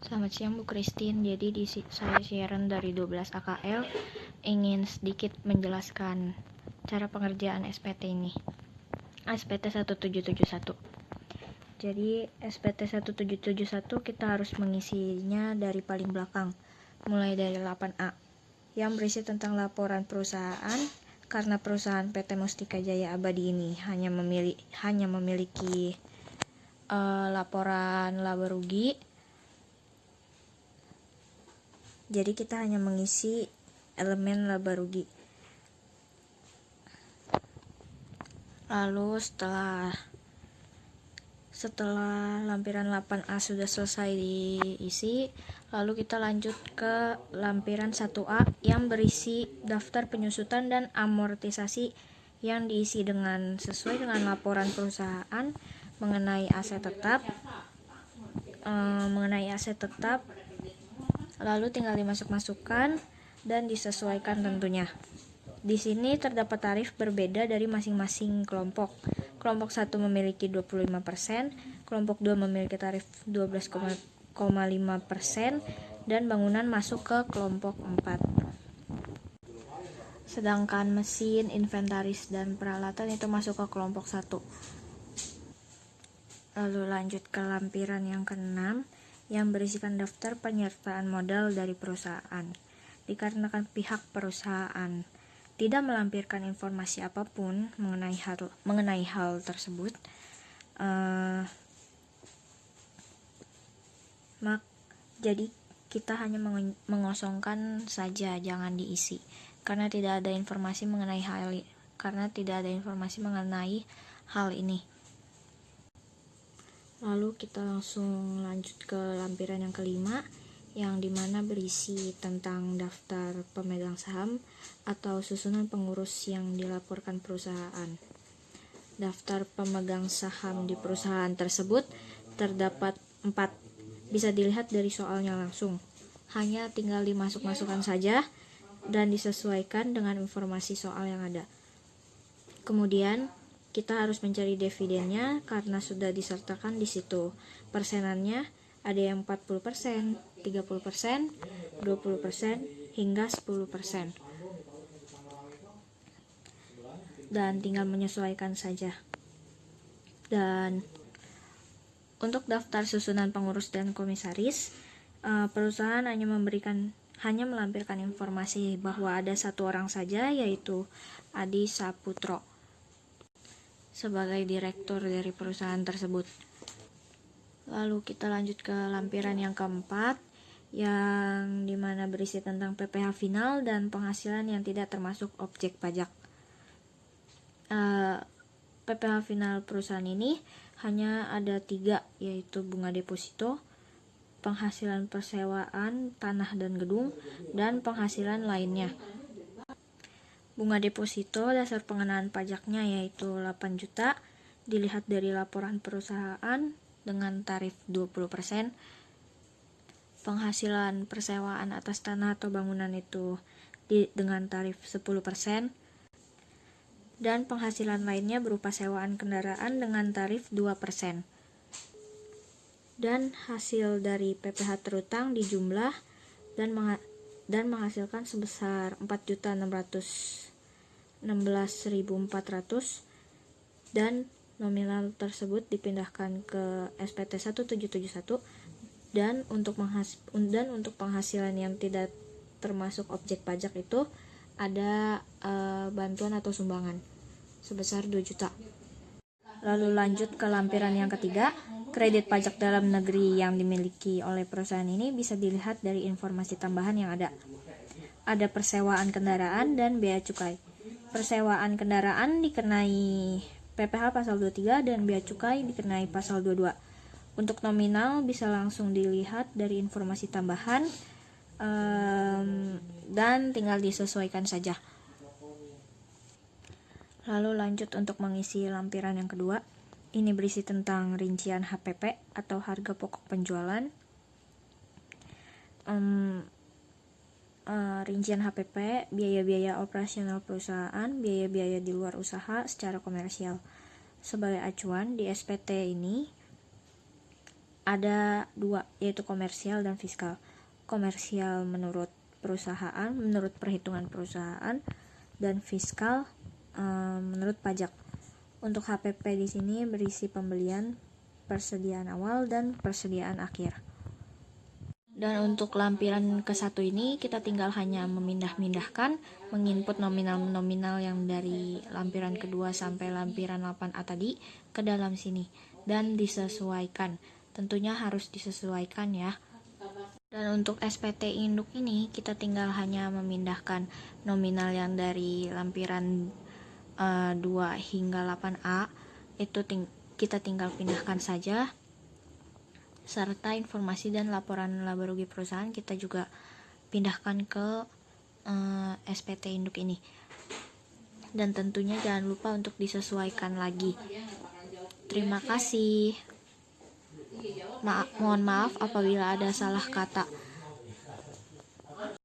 Selamat siang Bu Christine. Jadi saya Sharon dari 12 AKL ingin sedikit menjelaskan cara pengerjaan SPT ini. SPT 1771. Jadi SPT 1771 kita harus mengisinya dari paling belakang, mulai dari 8A yang berisi tentang laporan perusahaan. Karena perusahaan PT Mustika Jaya Abadi ini hanya memiliki laporan laba rugi, jadi kita hanya mengisi elemen laba rugi. Lalu setelah lampiran 8A sudah selesai diisi, lalu kita lanjut ke lampiran 1A yang berisi daftar penyusutan dan amortisasi yang diisi sesuai dengan laporan perusahaan mengenai aset tetap, lalu tinggal dimasukkan dan disesuaikan tentunya. Di sini terdapat tarif berbeda dari masing-masing kelompok. Kelompok 1 memiliki 25%, kelompok 2 memiliki tarif 12,5%, dan bangunan masuk ke kelompok 4. Sedangkan mesin, inventaris, dan peralatan itu masuk ke kelompok 1. Lalu lanjut ke lampiran yang ke-6 yang berisikan daftar penyertaan modal dari perusahaan. Dikarenakan pihak perusahaan tidak melampirkan informasi apapun mengenai hal tersebut, jadi kita hanya mengosongkan saja, jangan diisi, karena tidak ada informasi mengenai hal ini. Lalu kita langsung lanjut ke lampiran yang kelima, yang dimana berisi tentang daftar pemegang saham atau susunan pengurus yang dilaporkan perusahaan. Daftar pemegang saham di perusahaan tersebut terdapat 4, bisa dilihat dari soalnya langsung. Hanya tinggal dimasukkan saja dan disesuaikan dengan informasi soal yang ada. Kemudian kita harus mencari dividennya karena sudah disertakan di situ. Persenannya ada yang 40%, 30%, 20%, hingga 10%. Dan tinggal menyesuaikan saja. Dan untuk daftar susunan pengurus dan komisaris, perusahaan hanya melampirkan informasi bahwa ada satu orang saja, yaitu Adi Saputro sebagai direktur dari perusahaan tersebut. Lalu kita lanjut ke lampiran yang keempat, yang dimana berisi tentang PPh final dan penghasilan yang tidak termasuk objek pajak. PPh final perusahaan ini hanya ada 3, yaitu bunga deposito, penghasilan persewaan tanah dan gedung, dan penghasilan lainnya. Bunga deposito dasar pengenaan pajaknya yaitu 8 juta, dilihat dari laporan perusahaan dengan tarif 20%. Penghasilan persewaan atas tanah atau bangunan itu dengan tarif 10%. Dan penghasilan lainnya berupa sewaan kendaraan dengan tarif 2%. Dan hasil dari PPh terutang dijumlah dan menghasilkan sebesar 4.616.400, dan nominal tersebut dipindahkan ke SPT 1771, dan untuk penghasilan yang tidak termasuk objek pajak itu ada bantuan atau sumbangan sebesar 2 juta. Lalu lanjut ke lampiran yang ketiga, kredit pajak dalam negeri yang dimiliki oleh perusahaan ini bisa dilihat dari informasi tambahan yang ada. Ada persewaan kendaraan dan bea cukai. Persewaan kendaraan dikenai PPh pasal 23 dan bea cukai dikenai pasal 22. Untuk nominal bisa langsung dilihat dari informasi tambahan, dan tinggal disesuaikan saja. Lalu lanjut untuk mengisi lampiran yang kedua. Ini berisi tentang rincian HPP atau harga pokok penjualan. Rincian HPP, biaya-biaya operasional perusahaan, biaya-biaya di luar usaha secara komersial. Sebagai acuan, di SPT ini ada dua, yaitu komersial dan fiskal. Komersial menurut perusahaan, menurut perhitungan perusahaan, dan fiskal menurut pajak. Untuk HPP di sini berisi pembelian, persediaan awal, dan persediaan akhir. Dan untuk lampiran ke-1 ini kita tinggal hanya memindah-mindahkan, menginput nominal-nominal yang dari lampiran kedua sampai lampiran 8A tadi ke dalam sini dan disesuaikan. Tentunya harus disesuaikan ya. Dan untuk SPT induk ini kita tinggal hanya memindahkan nominal yang dari lampiran 2 hingga 8A itu kita tinggal pindahkan saja, serta informasi dan laporan laba rugi perusahaan kita juga pindahkan ke SPT induk ini. Dan tentunya jangan lupa untuk disesuaikan lagi. Terima kasih. Mohon maaf apabila ada salah kata.